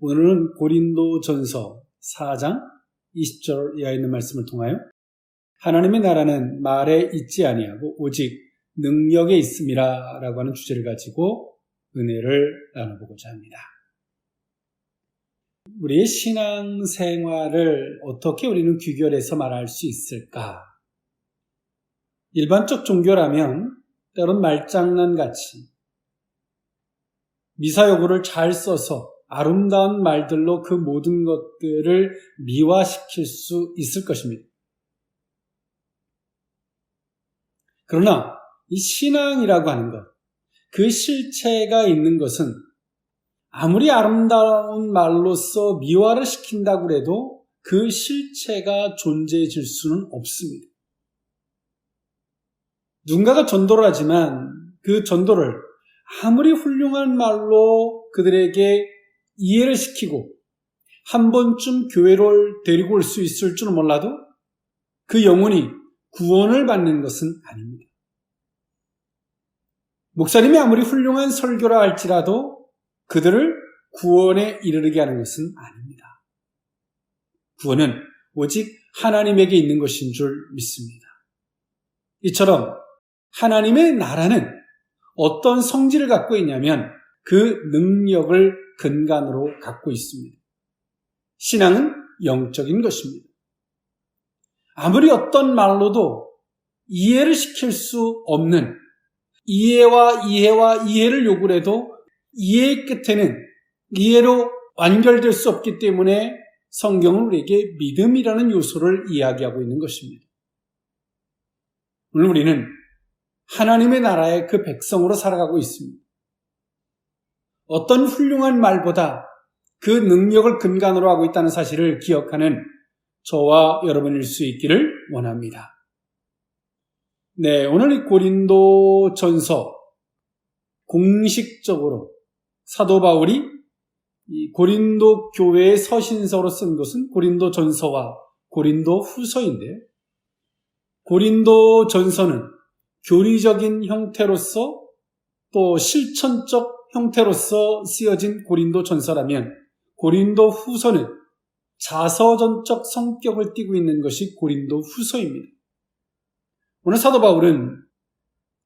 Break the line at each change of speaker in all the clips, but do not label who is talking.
오늘은 고린도전서 4장 20절 이하에 있는 말씀을 통하여 하나님의 나라는 말에 있지 아니하고 오직 능력에 있음이라 라고 하는 주제를 가지고 은혜를 나눠보고자 합니다. 우리의 신앙생활을 어떻게 우리는 귀결해서 말할 수 있을까? 일반적 종교라면 때론 말장난같이 미사여구를 잘 써서 아름다운 말들로 그 모든 것들을 미화시킬 수 있을 것입니다. 그러나 이 신앙이라고 하는 것, 그 실체가 있는 것은 아무리 아름다운 말로써 미화를 시킨다고 해도 그 실체가 존재해질 수는 없습니다. 누군가가 전도를 하지만 그 전도를 아무리 훌륭한 말로 그들에게 이해를 시키고 한 번쯤 교회를 데리고 올 수 있을 줄은 몰라도 그 영혼이 구원을 받는 것은 아닙니다. 목사님이 아무리 훌륭한 설교라 할지라도 그들을 구원에 이르게 하는 것은 아닙니다. 구원은 오직 하나님에게 있는 것인 줄 믿습니다. 이처럼 하나님의 나라는 어떤 성질을 갖고 있냐면 그 능력을 근간으로 갖고 있습니다. 신앙은 영적인 것입니다. 아무리 어떤 말로도 이해를 시킬 수 없는 이해를 요구를 해도 이해의 끝에는 이해로 완결될 수 없기 때문에 성경은 우리에게 믿음이라는 요소를 이야기하고 있는 것입니다. 오늘 우리는 하나님의 나라의 그 백성으로 살아가고 있습니다. 어떤 훌륭한 말보다 그 능력을 근간으로 하고 있다는 사실을 기억하는 저와 여러분일 수 있기를 원합니다. 네, 오늘 이 고린도전서 공식적으로 사도 바울이 이 고린도 교회의 서신서로 쓴 것은 고린도전서와 고린도후서인데요. 고린도전서는 교리적인 형태로서 또 실천적 형태로서 쓰여진 고린도전서라면 고린도후서는 자서전적 성격을 띠고 있는 것이 고린도후서입니다. 오늘 사도 바울은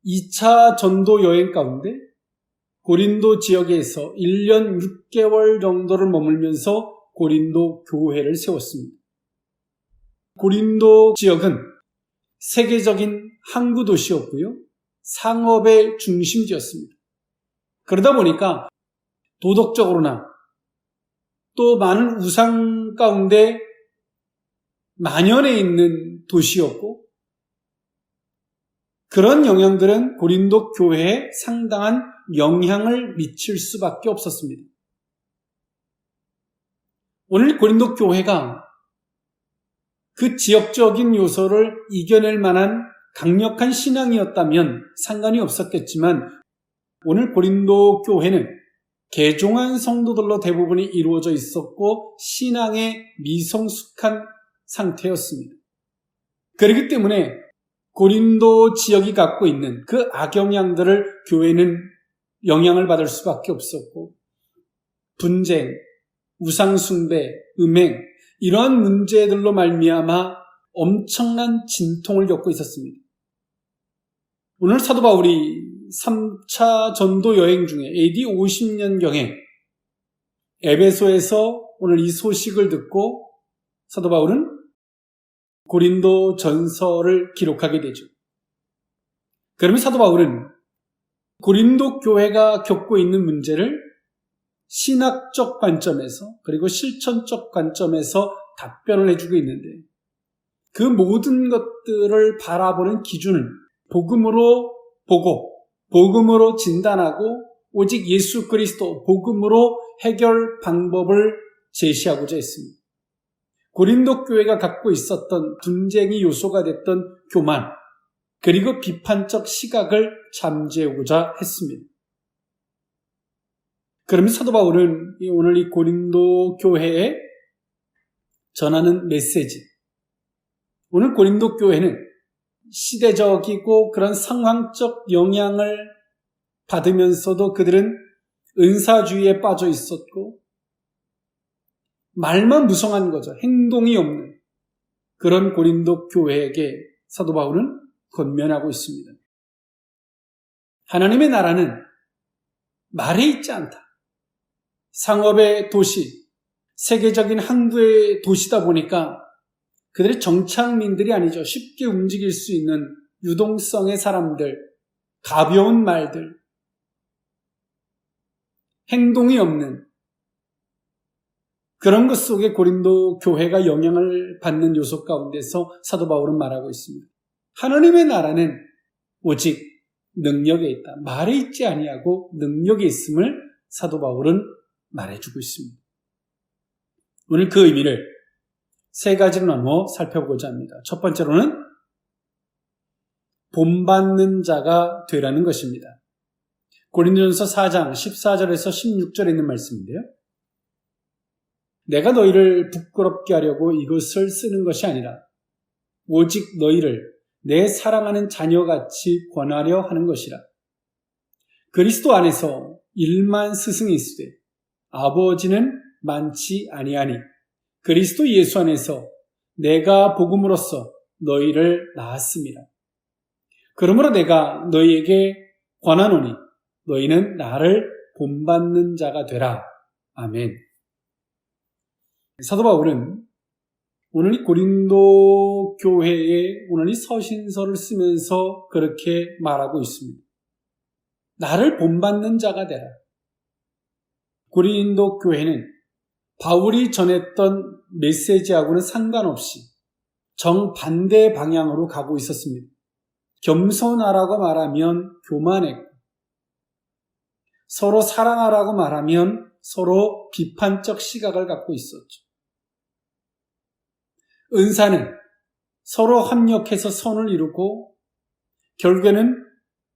2차 전도 여행 가운데 고린도 지역에서 1년 6개월 정도를 머물면서 고린도 교회를 세웠습니다. 고린도 지역은 세계적인 항구 도시였고요. 상업의 중심지였습니다. 그러다 보니까 도덕적으로나 또 많은 우상 가운데 만연해 있는 도시였고 그런 영향들은 고린도 교회에 상당한 영향을 미칠 수밖에 없었습니다. 오늘 고린도 교회가 그 지역적인 요소를 이겨낼 만한 강력한 신앙이었다면 상관이 없었겠지만 오늘 고린도 교회는 개종한 성도들로 대부분이 이루어져 있었고 신앙에 미성숙한 상태였습니다. 그렇기 때문에 고린도 지역이 갖고 있는 그 악영향들을 교회는 영향을 받을 수밖에 없었고 분쟁, 우상숭배, 음행 이러한 문제들로 말미암아 엄청난 진통을 겪고 있었습니다. 오늘 사도 바울이 3차 전도 여행 중에 AD 50년경에 에베소에서 오늘 이 소식을 듣고 사도 바울은 고린도 전서를 기록하게 되죠. 그러면 사도 바울은 고린도 교회가 겪고 있는 문제를 신학적 관점에서 그리고 실천적 관점에서 답변을 해주고 있는데 그 모든 것들을 바라보는 기준은 복음으로 보고 복음으로 진단하고 오직 예수 그리스도 복음으로 해결 방법을 제시하고자 했습니다. 고린도 교회가 갖고 있었던 분쟁의 요소가 됐던 교만 그리고 비판적 시각을 잠재우고자 했습니다. 그러면 사도 바울은 오늘 이 고린도 교회에 전하는 메시지 오늘 고린도 교회는 시대적이고 그런 상황적 영향을 받으면서도 그들은 은사주의에 빠져 있었고 말만 무성한 거죠. 행동이 없는 그런 고린도 교회에게 사도 바울은 권면하고 있습니다. 하나님의 나라는 말에 있지 않다. 상업의 도시, 세계적인 항구의 도시다 보니까 그들이 정착민들이 아니죠. 쉽게 움직일 수 있는 유동성의 사람들, 가벼운 말들, 행동이 없는 그런 것 속에 고린도 교회가 영향을 받는 요소 가운데서 사도 바울은 말하고 있습니다. 하나님의 나라는 오직 능력에 있다. 말에 있지 아니하고 능력에 있음을 사도 바울은 말해주고 있습니다. 오늘 그 의미를 세 가지로 나누어 살펴보고자 합니다. 첫 번째로는 본받는 자가 되라는 것입니다. 고린도전서 4장 14절에서 16절에 있는 말씀인데요. 내가 너희를 부끄럽게 하려고 이것을 쓰는 것이 아니라 오직 너희를 내 사랑하는 자녀같이 권하려 하는 것이라. 그리스도 안에서 1만 스승이 있으되 아버지는 많지 아니하니 그리스도 예수 안에서 내가 복음으로써 너희를 낳았습니다. 그러므로 내가 너희에게 권하노니 너희는 나를 본받는 자가 되라. 아멘. 사도 바울은 오늘 이 고린도 교회에 오늘 이 서신서를 쓰면서 그렇게 말하고 있습니다. 나를 본받는 자가 되라. 고린도 교회는 바울이 전했던 메시지하고는 상관없이 정반대 방향으로 가고 있었습니다. 겸손하라고 말하면 교만했고, 서로 사랑하라고 말하면 서로 비판적 시각을 갖고 있었죠. 은사는 서로 합력해서 선을 이루고 결국에는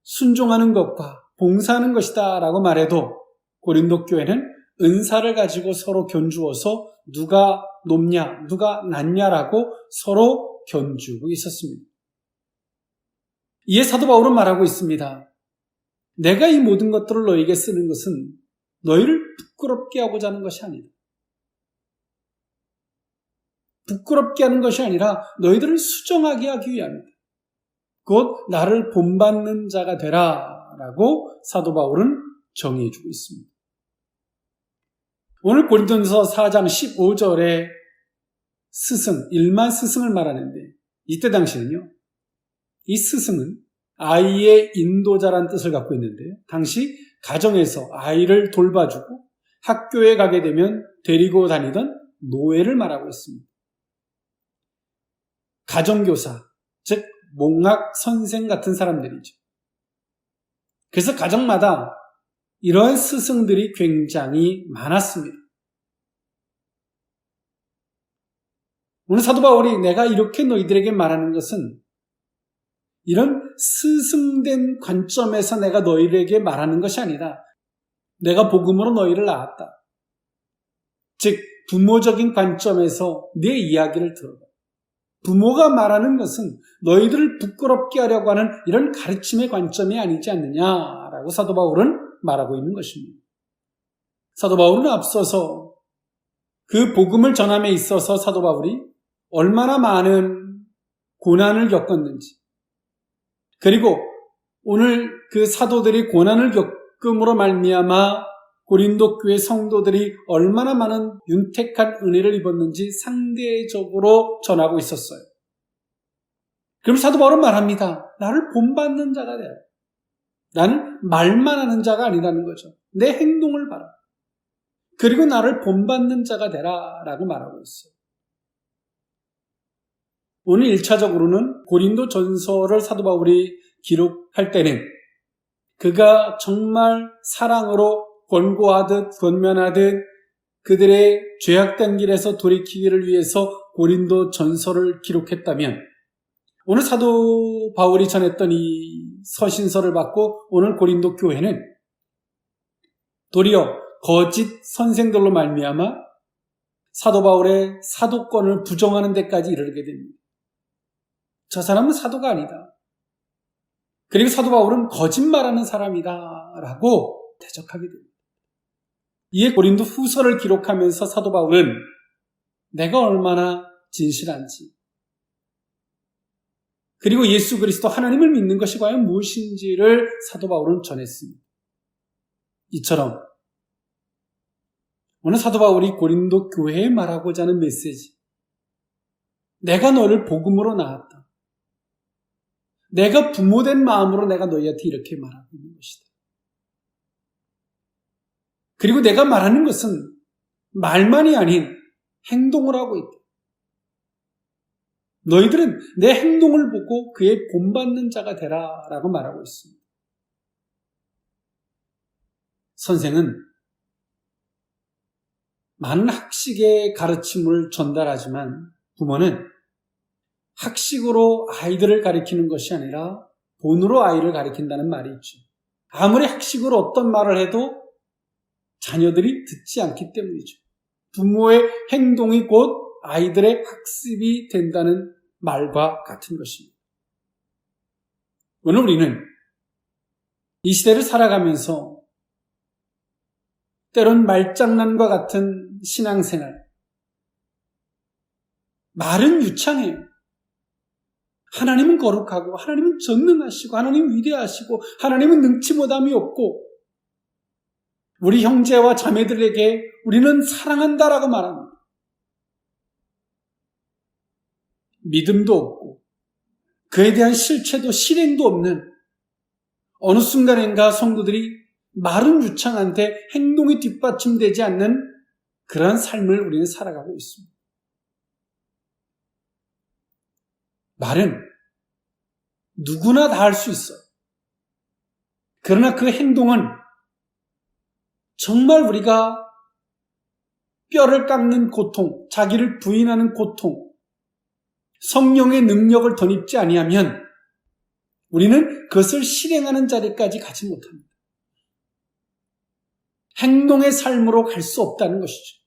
순종하는 것과 봉사하는 것이다 라고 말해도 고린도 교회는 은사를 가지고 서로 견주어서 누가 높냐, 누가 낮냐라고 서로 견주고 있었습니다. 이에 사도 바울은 말하고 있습니다. 내가 이 모든 것들을 너에게 쓰는 것은 너희를 부끄럽게 하고자 하는 것이 아니다. 부끄럽게 하는 것이 아니라 너희들을 수정하게 하기 위함이다. 곧 나를 본받는 자가 되라 라고 사도 바울은 정의해주고 있습니다. 오늘 고린도전서 4장 15절에 스승, 1만 스승을 말하는데 이때 당시는요. 이 스승은 아이의 인도자란 뜻을 갖고 있는데 당시 가정에서 아이를 돌봐주고 학교에 가게 되면 데리고 다니던 노예를 말하고 있습니다. 가정교사, 즉 몽학 선생 같은 사람들이죠. 그래서 가정마다 이러한 스승들이 굉장히 많았습니다. 오늘 사도 바울이 내가 이렇게 너희들에게 말하는 것은 이런 스승된 관점에서 내가 너희들에게 말하는 것이 아니라 내가 복음으로 너희를 낳았다. 즉 부모적인 관점에서 내 이야기를 들어봐. 부모가 말하는 것은 너희들을 부끄럽게 하려고 하는 이런 가르침의 관점이 아니지 않느냐라고 사도 바울은 말하고 있는 것입니다. 사도 바울은 앞서서 그 복음을 전함에 있어서 사도 바울이 얼마나 많은 고난을 겪었는지, 그리고 오늘 그 사도들이 고난을 겪음으로 말미암아 고린도 교회 성도들이 얼마나 많은 윤택한 은혜를 입었는지 상대적으로 전하고 있었어요. 그럼 사도 바울은 말합니다. 나를 본받는 자가 되라. 나는 말만 하는 자가 아니라는 거죠. 내 행동을 봐라. 그리고 나를 본받는 자가 되라 라고 말하고 있어요. 오늘 1차적으로는 고린도 전서를 사도 바울이 기록할 때는 그가 정말 사랑으로 권고하듯 권면하듯 그들의 죄악된 길에서 돌이키기를 위해서 고린도 전서를 기록했다면 오늘 사도 바울이 전했던 이 서신서를 받고 오늘 고린도 교회는 도리어 거짓 선생들로 말미암아 사도 바울의 사도권을 부정하는 데까지 이르게 됩니다. 저 사람은 사도가 아니다. 그리고 사도 바울은 거짓말하는 사람이다 라고 대적하게 됩니다. 이에 고린도 후서를 기록하면서 사도 바울은 내가 얼마나 진실한지, 그리고 예수 그리스도 하나님을 믿는 것이 과연 무엇인지를 사도 바울은 전했습니다. 이처럼 오늘 사도 바울이 고린도 교회에 말하고자 하는 메시지, 내가 너를 복음으로 낳았다, 내가 부모된 마음으로 내가 너희한테 이렇게 말하고 있는 것이다. 그리고 내가 말하는 것은 말만이 아닌 행동을 하고 있다. 너희들은 내 행동을 보고 그의 본받는 자가 되라 라고 말하고 있습니다. 선생은 많은 학식의 가르침을 전달하지만 부모는 학식으로 아이들을 가르치는 것이 아니라 본으로 아이를 가르친다는 말이 있죠. 아무리 학식으로 어떤 말을 해도 자녀들이 듣지 않기 때문이죠. 부모의 행동이 곧 아이들의 학습이 된다는 말과 같은 것입니다. 오늘 우리는 이 시대를 살아가면서 때론 말장난과 같은 신앙생활, 말은 유창해요. 하나님은 거룩하고 하나님은 전능하시고 하나님은 위대하시고 하나님은 능치 못함이 없고 우리 형제와 자매들에게 우리는 사랑한다라고 말합니다. 믿음도 없고 그에 대한 실체도 실행도 없는, 어느 순간인가 성도들이 말은 유창한데 행동이 뒷받침되지 않는 그러한 삶을 우리는 살아가고 있습니다. 말은 누구나 다 할 수 있어요. 그러나 그 행동은 정말 우리가 뼈를 깎는 고통, 자기를 부인하는 고통, 성령의 능력을 덧입지 아니하면 우리는 그것을 실행하는 자리까지 가지 못합니다. 행동의 삶으로 갈 수 없다는 것이죠.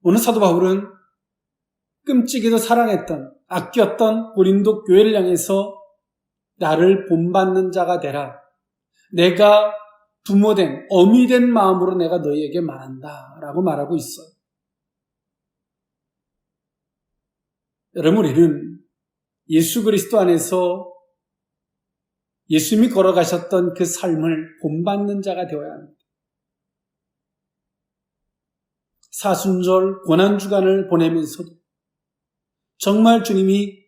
오늘 사도 바울은 끔찍이도 사랑했던, 아꼈던 고린도 교회를 향해서 나를 본받는 자가 되라, 내가 부모된, 어미된 마음으로 내가 너희에게 말한다 라고 말하고 있어요. 여러분, 우리는 예수 그리스도 안에서 예수님이 걸어가셨던 그 삶을 본받는 자가 되어야 합니다. 사순절 고난주간을 보내면서도 정말 주님이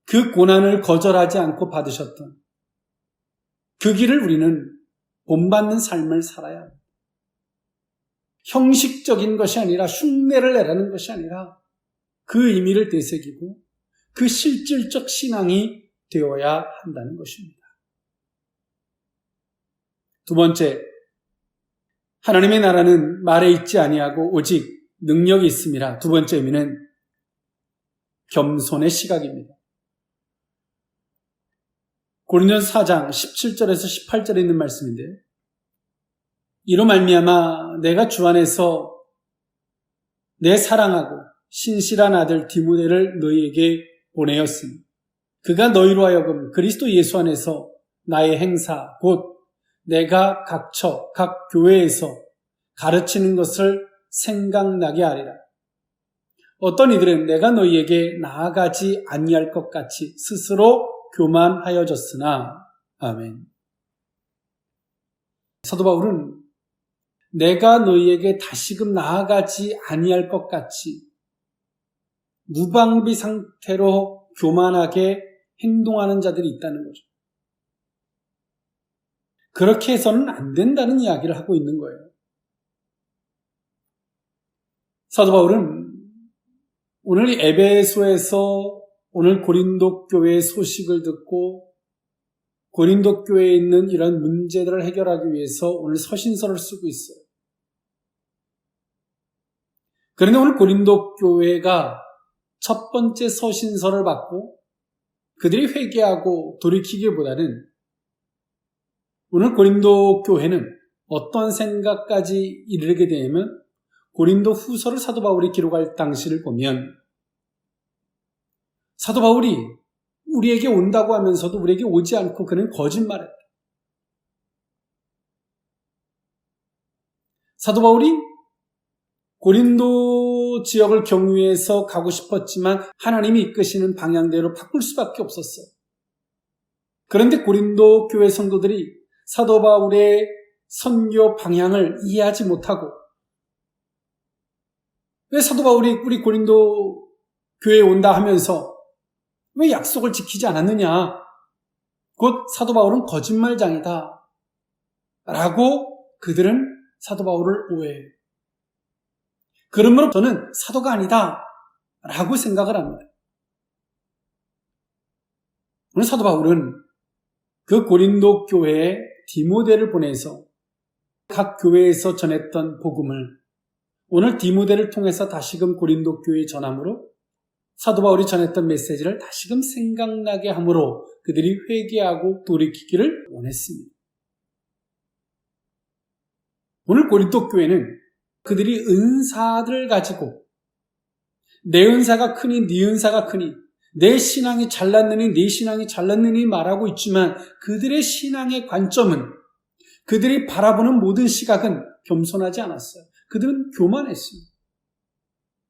그 고난을 거절하지 않고 받으셨던 그 길을 우리는 본받는 삶을 살아야 합니다. 형식적인 것이 아니라, 흉내를 내라는 것이 아니라 그 의미를 되새기고 그 실질적 신앙이 되어야 한다는 것입니다. 두 번째, 하나님의 나라는 말에 있지 아니하고 오직 능력이 있음이라. 두 번째 의미는 겸손의 시각입니다. 고린도서 4장 17절에서 18절에 있는 말씀인데요. 이로 말미암아 내가 주 안에서 내 사랑하고 신실한 아들 디모데를 너희에게 보내었으니 그가 너희로 하여금 그리스도 예수 안에서 나의 행사 곧 내가 각처 각 교회에서 가르치는 것을 생각나게 하리라. 어떤 이들은 내가 너희에게 나아가지 아니할 것 같이 스스로 교만하여졌으나. 아멘. 사도 바울은 내가 너희에게 다시금 나아가지 아니할 것 같이 무방비 상태로 교만하게 행동하는 자들이 있다는 거죠. 그렇게 해서는 안 된다는 이야기를 하고 있는 거예요. 사도 바울은 오늘 에베소에서 오늘 고린도 교회의 소식을 듣고 고린도 교회에 있는 이런 문제들을 해결하기 위해서 오늘 서신서를 쓰고 있어요. 그런데 오늘 고린도 교회가 첫 번째 서신서를 받고 그들이 회개하고 돌이키기보다는 오늘 고린도 교회는 어떤 생각까지 이르게 되냐면 고린도 후서를 사도 바울이 기록할 당시를 보면 사도 바울이 우리에게 온다고 하면서도 우리에게 오지 않고 그는 거짓말했다. 사도 바울이 고린도 지역을 경유해서 가고 싶었지만 하나님이 이끄시는 방향대로 바꿀 수밖에 없었어요. 그런데 고린도 교회 성도들이 사도 바울의 선교 방향을 이해하지 못하고, 왜 사도 바울이 우리 고린도 교회에 온다 하면서 왜 약속을 지키지 않았느냐? 곧 사도 바울은 거짓말장이다 라고 그들은 사도 바울을 오해해요. 그러므로 저는 사도가 아니다 라고 생각을 합니다. 오늘 사도 바울은 그 고린도 교회에 디모데를 보내서 각 교회에서 전했던 복음을 오늘 디모데를 통해서 다시금 고린도 교회에 전함으로 사도 바울이 전했던 메시지를 다시금 생각나게 함으로 그들이 회개하고 돌이키기를 원했습니다. 오늘 고린도 교회는 그들이 은사들을 가지고 내 은사가 크니 네 은사가 크니 내 신앙이 잘났느니 네 신앙이 잘났느니 말하고 있지만 그들의 신앙의 관점은, 그들이 바라보는 모든 시각은 겸손하지 않았어요. 그들은 교만했습니다.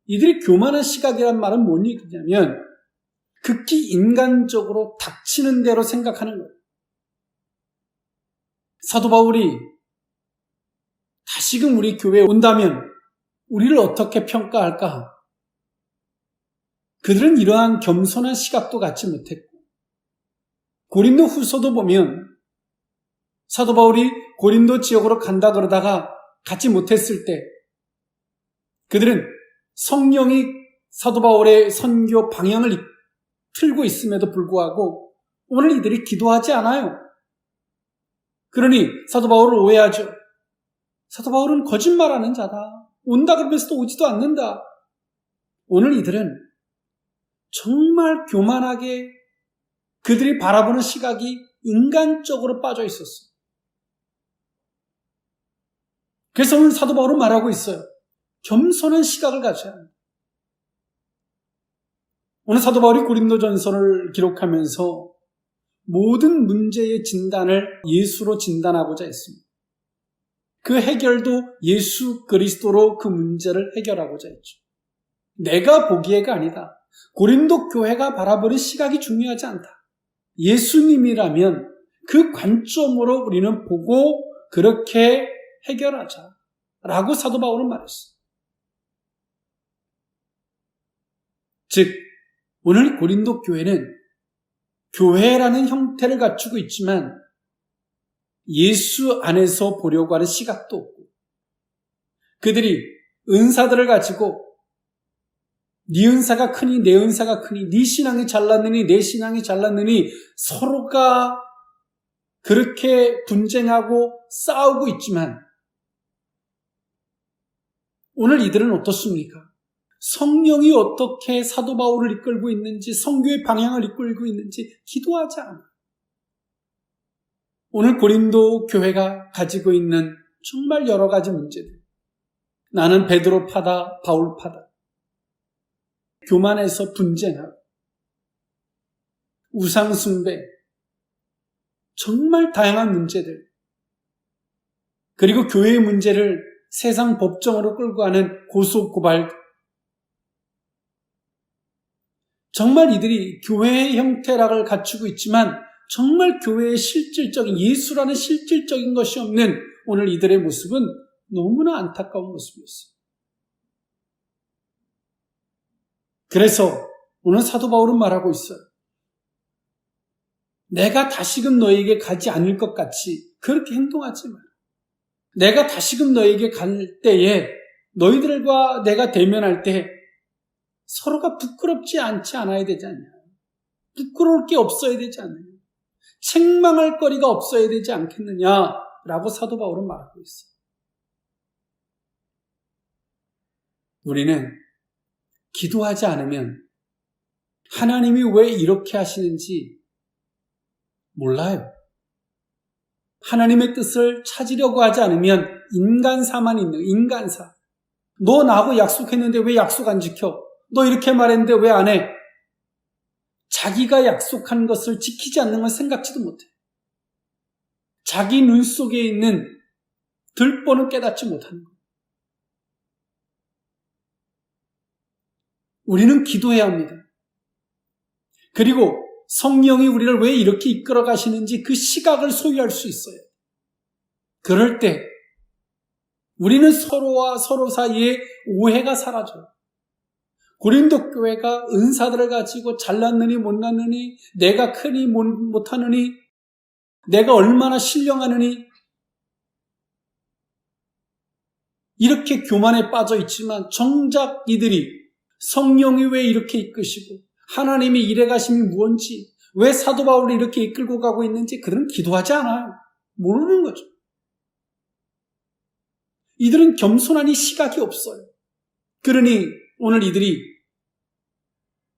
이들이 교만한 시각이란 말은 뭔 얘기냐면 극히 인간적으로 닥치는 대로 생각하는 거예요. 사도 바울이 다시금 우리 교회에 온다면 우리를 어떻게 평가할까? 그들은 이러한 겸손한 시각도 갖지 못했고, 고린도 후서도 보면 사도 바울이 고린도 지역으로 간다 그러다가 가지 못했을 때 그들은 성령이 사도 바울의 선교 방향을 틀고 있음에도 불구하고 오늘 이들이 기도하지 않아요. 그러니 사도 바울을 오해하죠. 사도 바울은 거짓말하는 자다. 온다 그러면서도 오지도 않는다. 오늘 이들은 정말 교만하게 그들이 바라보는 시각이 인간적으로 빠져 있었어요. 그래서 오늘 사도 바울은 말하고 있어요. 겸손한 시각을 가져야 합니다. 오늘 사도 바울이 고린도전서를 기록하면서 모든 문제의 진단을 예수로 진단하고자 했습니다. 그 해결도 예수 그리스도로 그 문제를 해결하고자 했죠. 내가 보기에가 아니다. 고린도 교회가 바라보는 시각이 중요하지 않다. 예수님이라면 그 관점으로 우리는 보고 그렇게 해결하자 라고 사도 바울은 말했어요. 즉 오늘 고린도 교회는 교회라는 형태를 갖추고 있지만 예수 안에서 보려고 하는 시각도 없고, 그들이 은사들을 가지고 네 은사가 크니 내 은사가 크니 네 신앙이 잘났느니 내 신앙이 잘났느니 서로가 그렇게 분쟁하고 싸우고 있지만 오늘 이들은 어떻습니까? 성령이 어떻게 사도 바울을 이끌고 있는지, 성교의 방향을 이끌고 있는지 기도하지 않아요. 오늘 고린도 교회가 가지고 있는 정말 여러 가지 문제들, 나는 베드로파다 바울파다, 교만해서 분쟁하고 우상숭배, 정말 다양한 문제들, 그리고 교회의 문제를 세상 법정으로 끌고 가는 고소고발, 정말 이들이 교회의 형태락을 갖추고 있지만 정말 교회의 실질적인, 예수라는 실질적인 것이 없는 오늘 이들의 모습은 너무나 안타까운 모습이었어요. 그래서 오늘 사도 바울은 말하고 있어요. 내가 다시금 너에게 가지 않을 것 같이 그렇게 행동하지 마라. 내가 다시금 너에게 갈 때에 너희들과 내가 대면할 때 서로가 부끄럽지 않지 않아야 되지 않냐. 부끄러울 게 없어야 되지 않느냐. 책망할 거리가 없어야 되지 않겠느냐라고 사도 바울은 말하고 있어요. 우리는 기도하지 않으면 하나님이 왜 이렇게 하시는지 몰라요. 하나님의 뜻을 찾으려고 하지 않으면 인간사만 있는, 인간사. 너 나하고 약속했는데 왜 약속 안 지켜? 너 이렇게 말했는데 왜 안 해? 자기가 약속한 것을 지키지 않는 건 생각지도 못해. 자기 눈 속에 있는 들보는 깨닫지 못하는 거예요. 우리는 기도해야 합니다. 그리고 성령이 우리를 왜 이렇게 이끌어 가시는지 그 시각을 소유할 수 있어요. 그럴 때 우리는 서로와 서로 사이에 오해가 사라져요. 고린도 교회가 은사들을 가지고 잘났느니 못났느니, 내가 크니 못하느니, 내가 얼마나 신령하느니, 이렇게 교만에 빠져 있지만 정작 이들이 성령이 왜 이렇게 이끄시고 하나님이 이래 가심이 무언지, 왜 사도 바울을 이렇게 이끌고 가고 있는지 그들은 기도하지 않아요. 모르는 거죠. 이들은 겸손하니 시각이 없어요. 그러니 오늘 이들이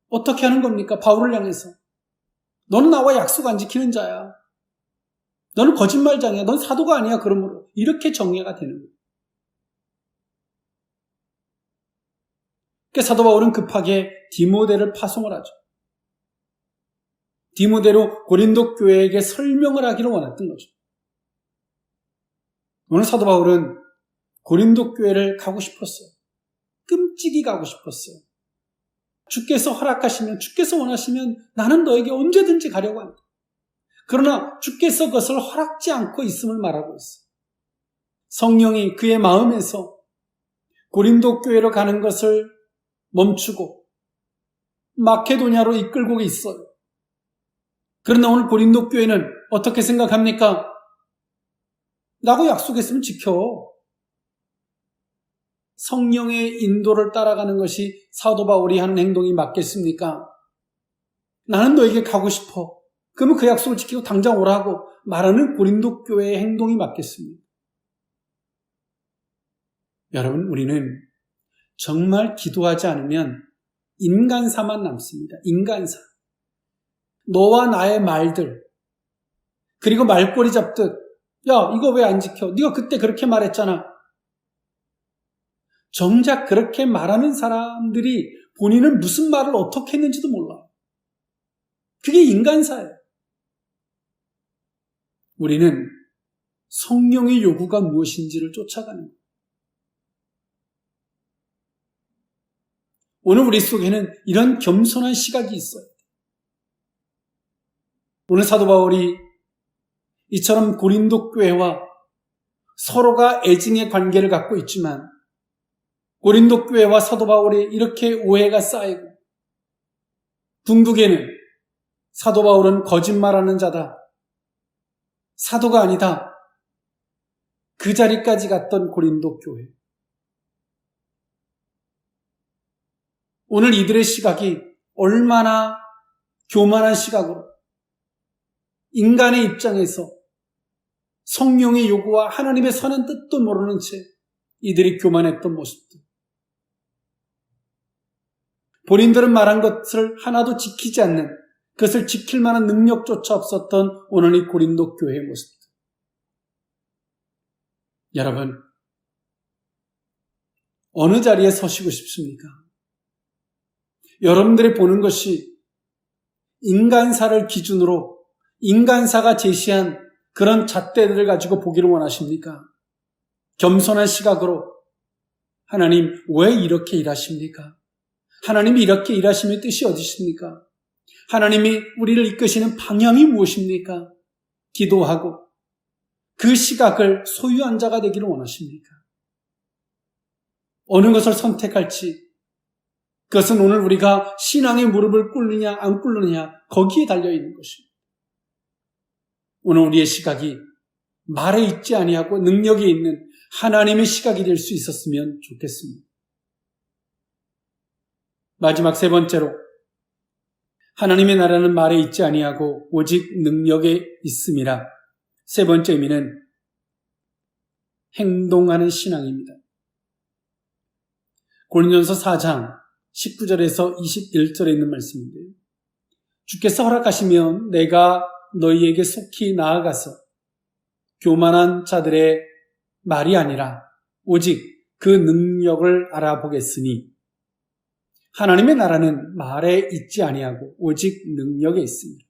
어떻게 하는 겁니까? 바울을 향해서. 너는 나와 약속 안 지키는 자야. 너는 거짓말장이야. 넌 사도가 아니야. 그러므로 이렇게 정리가 되는 거예요. 그러니까 사도 바울은 급하게 디모데를 파송을 하죠. 디모데로 고린도 교회에게 설명을 하기를 원했던 거죠. 오늘 사도 바울은 고린도 교회를 가고 싶었어요. 끔찍이 가고 싶었어요. 주께서 허락하시면, 주께서 원하시면 나는 너에게 언제든지 가려고 한다. 그러나 주께서 그것을 허락지 않고 있음을 말하고 있어요. 성령이 그의 마음에서 고린도 교회로 가는 것을 멈추고 마케도냐로 이끌고 있어요. 그러나 오늘 고린도 교회는 어떻게 생각합니까? 나하고 약속했으면 지켜. 성령의 인도를 따라가는 것이 사도 바울이 하는 행동이 맞겠습니까? 나는 너에게 가고 싶어. 그러면 그 약속을 지키고 당장 오라고 말하는 고린도 교회의 행동이 맞겠습니까? 여러분, 우리는 정말 기도하지 않으면 인간사만 남습니다. 인간사. 너와 나의 말들, 그리고 말꼬리 잡듯, 야, 이거 왜 안 지켜? 네가 그때 그렇게 말했잖아. 정작 그렇게 말하는 사람들이 본인은 무슨 말을 어떻게 했는지도 몰라. 그게 인간사예요. 우리는 성령의 요구가 무엇인지를 쫓아가는 거예요. 오늘 우리 속에는 이런 겸손한 시각이 있어요. 오늘 사도 바울이 이처럼 고린도 교회와 서로가 애증의 관계를 갖고 있지만 고린도 교회와 사도 바울이 이렇게 오해가 쌓이고 궁극에는 사도 바울은 거짓말하는 자다. 사도가 아니다. 그 자리까지 갔던 고린도 교회. 오늘 이들의 시각이 얼마나 교만한 시각으로 인간의 입장에서 성령의 요구와 하나님의 선한 뜻도 모르는 채 이들이 교만했던 모습들. 본인들은 말한 것을 하나도 지키지 않는, 그것을 지킬 만한 능력조차 없었던 오늘 이 고린도 교회의 모습들. 여러분, 어느 자리에 서시고 싶습니까? 여러분들이 보는 것이 인간사를 기준으로 인간사가 제시한 그런 잣대들을 가지고 보기를 원하십니까? 겸손한 시각으로 하나님 왜 이렇게 일하십니까? 하나님이 이렇게 일하시면 뜻이 어디십니까? 하나님이 우리를 이끄시는 방향이 무엇입니까? 기도하고 그 시각을 소유한 자가 되기를 원하십니까? 어느 것을 선택할지, 그것은 오늘 우리가 신앙의 무릎을 꿇느냐 안 꿇느냐 거기에 달려있는 것입니다. 오늘 우리의 시각이 말에 있지 아니하고 능력이 있는 하나님의 시각이 될 수 있었으면 좋겠습니다. 마지막 세 번째로, 하나님의 나라는 말에 있지 아니하고 오직 능력에 있음이라. 세 번째 의미는 행동하는 신앙입니다. 고린도전서 4장 19절에서 21절에 있는 말씀인데요. 주께서 허락하시면 내가 너희에게 속히 나아가서 교만한 자들의 말이 아니라 오직 그 능력을 알아보겠으니 하나님의 나라는 말에 있지 아니하고 오직 능력에 있습니다.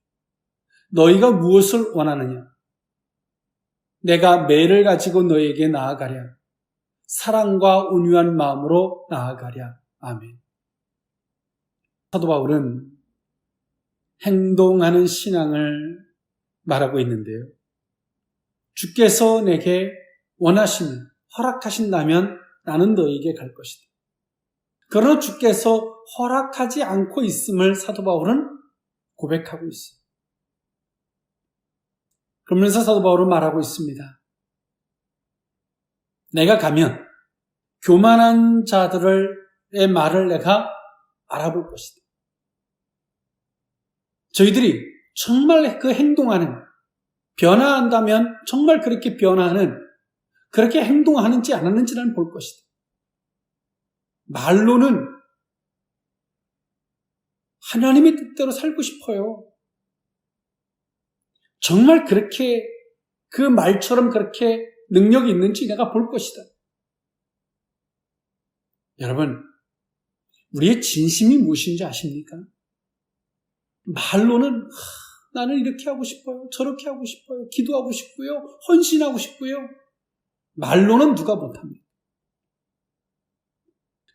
너희가 무엇을 원하느냐? 내가 매를 가지고 너희에게 나아가랴. 사랑과 온유한 마음으로 나아가랴. 아멘. 사도 바울은 행동하는 신앙을 말하고 있는데요. 주께서 내게 원하시면, 허락하신다면 나는 너에게 갈 것이다. 그러나 주께서 허락하지 않고 있음을 사도 바울은 고백하고 있어요. 그러면서 사도 바울은 말하고 있습니다. 내가 가면 교만한 자들의 말을 내가 알아볼 것이다. 저희들이 정말 그 행동하는, 변화한다면 정말 그렇게 변화하는, 그렇게 행동하는지 안 하는지를 볼 것이다. 말로는 하나님의 뜻대로 살고 싶어요. 정말 그렇게 그 말처럼 그렇게 능력이 있는지 내가 볼 것이다. 여러분, 우리의 진심이 무엇인지 아십니까? 말로는 나는 이렇게 하고 싶어요. 저렇게 하고 싶어요. 기도하고 싶고요. 헌신하고 싶고요. 말로는 누가 못합니다.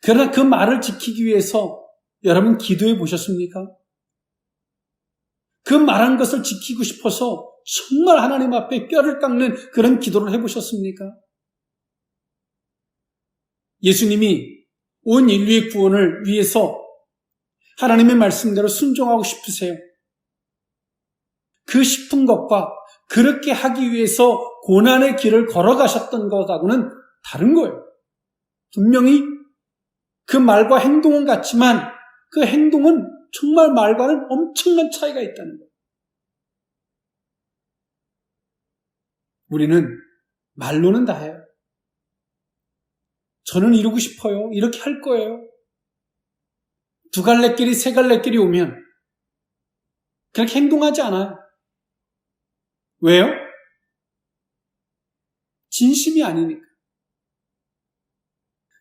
그러나 그 말을 지키기 위해서 여러분 기도해 보셨습니까? 그 말한 것을 지키고 싶어서 정말 하나님 앞에 뼈를 깎는 그런 기도를 해보셨습니까? 예수님이 온 인류의 구원을 위해서 하나님의 말씀대로 순종하고 싶으세요? 그 싶은 것과 그렇게 하기 위해서 고난의 길을 걸어가셨던 것하고는 다른 거예요. 분명히 그 말과 행동은 같지만 그 행동은 정말 말과는 엄청난 차이가 있다는 거예요. 우리는 말로는 다 해요. 저는 이루고 싶어요. 이렇게 할 거예요. 두 갈래 길이 세 갈래 길이 오면 그렇게 행동하지 않아요. 왜요? 진심이 아니니까.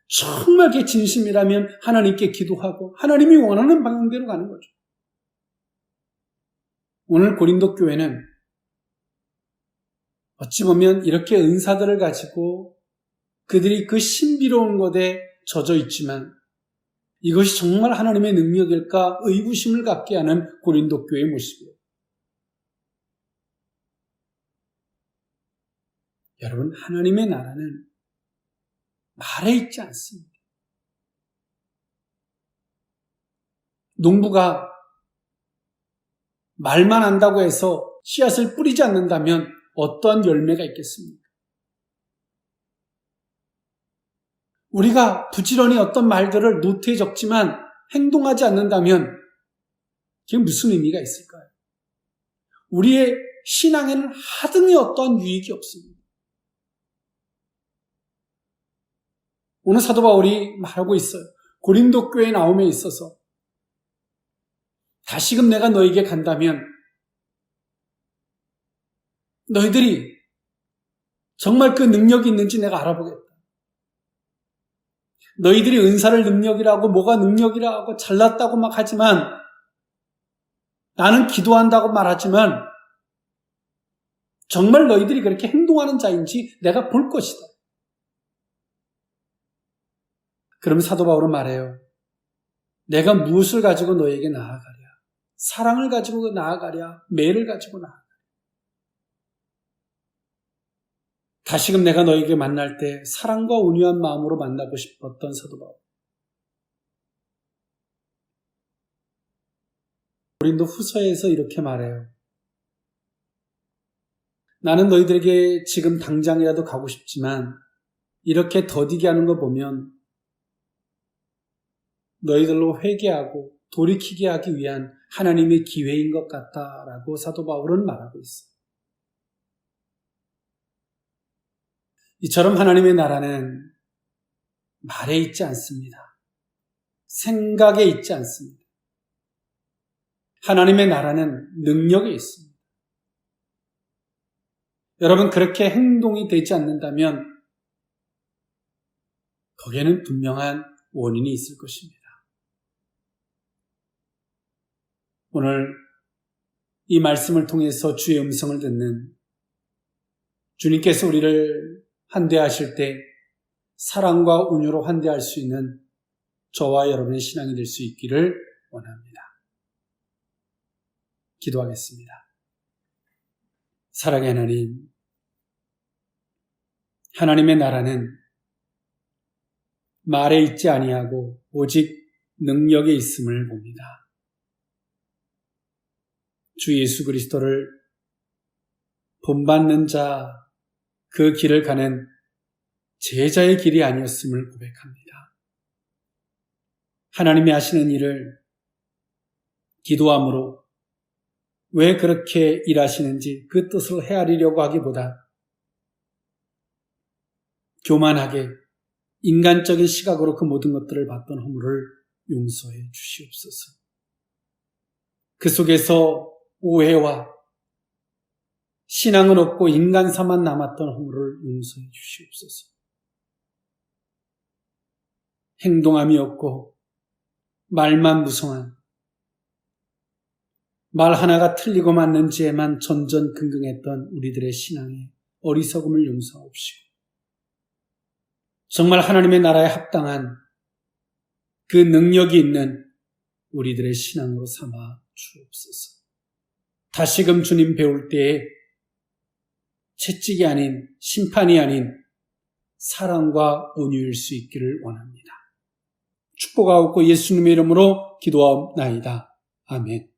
정말 그게 진심이라면 하나님께 기도하고 하나님이 원하는 방향대로 가는 거죠. 오늘 고린도 교회는 어찌 보면 이렇게 은사들을 가지고 그들이 그 신비로운 것에 젖어 있지만 이것이 정말 하나님의 능력일까 의구심을 갖게 하는 고린도 교회의 모습이에요. 여러분, 하나님의 나라는 말에 있지 않습니다. 농부가 말만 한다고 해서 씨앗을 뿌리지 않는다면 어떠한 열매가 있겠습니까? 우리가 부지런히 어떤 말들을 노트에 적지만 행동하지 않는다면 그게 무슨 의미가 있을까요? 우리의 신앙에는 하등의 어떠한 유익이 없습니다. 오늘 사도 바울이 말하고 있어요. 고린도 교회에 나옴에 있어서 다시금 내가 너에게 간다면 너희들이 정말 그 능력이 있는지 내가 알아보겠다. 너희들이 은사를 능력이라고 뭐가 능력이라고 잘났다고 막 하지만 나는 기도한다고 말하지만 정말 너희들이 그렇게 행동하는 자인지 내가 볼 것이다. 그러면 사도 바울은 말해요. 내가 무엇을 가지고 너에게 나아가랴? 사랑을 가지고 나아가랴? 매를 가지고 나아가랴? 다시금 내가 너에게 만날 때 사랑과 온유한 마음으로 만나고 싶었던 사도 바울. 고린도 후서에서 이렇게 말해요. 나는 너희들에게 지금 당장이라도 가고 싶지만 이렇게 더디게 하는 거 보면 너희들로 회개하고 돌이키게 하기 위한 하나님의 기회인 것 같다라고 사도 바울은 말하고 있어요. 이처럼 하나님의 나라는 말에 있지 않습니다. 생각에 있지 않습니다. 하나님의 나라는 능력에 있습니다. 여러분, 그렇게 행동이 되지 않는다면 거기에는 분명한 원인이 있을 것입니다. 오늘 이 말씀을 통해서 주의 음성을 듣는 주님께서 우리를 환대하실 때 사랑과 온유로 환대할 수 있는 저와 여러분의 신앙이 될 수 있기를 원합니다. 기도하겠습니다. 사랑의 하나님, 하나님의 나라는 말에 있지 아니하고 오직 능력에 있음을 봅니다. 주 예수 그리스도를 본받는 자, 그 길을 가는 제자의 길이 아니었음을 고백합니다. 하나님이 하시는 일을 기도함으로 왜 그렇게 일하시는지 그 뜻을 헤아리려고 하기보다 교만하게 인간적인 시각으로 그 모든 것들을 봤던 허물을 용서해 주시옵소서. 그 속에서 오해와 신앙은 없고 인간사만 남았던 허물을 용서해 주시옵소서. 행동함이 없고 말만 무성한, 말 하나가 틀리고 맞는지에만 전전긍긍했던 우리들의 신앙의 어리석음을 용서하옵시고 정말 하나님의 나라에 합당한 그 능력이 있는 우리들의 신앙으로 삼아 주옵소서. 다시금 주님 배울 때에 채찍이 아닌, 심판이 아닌 사랑과 온유일 수 있기를 원합니다. 축복하옵고 예수님의 이름으로 기도하옵나이다. 아멘.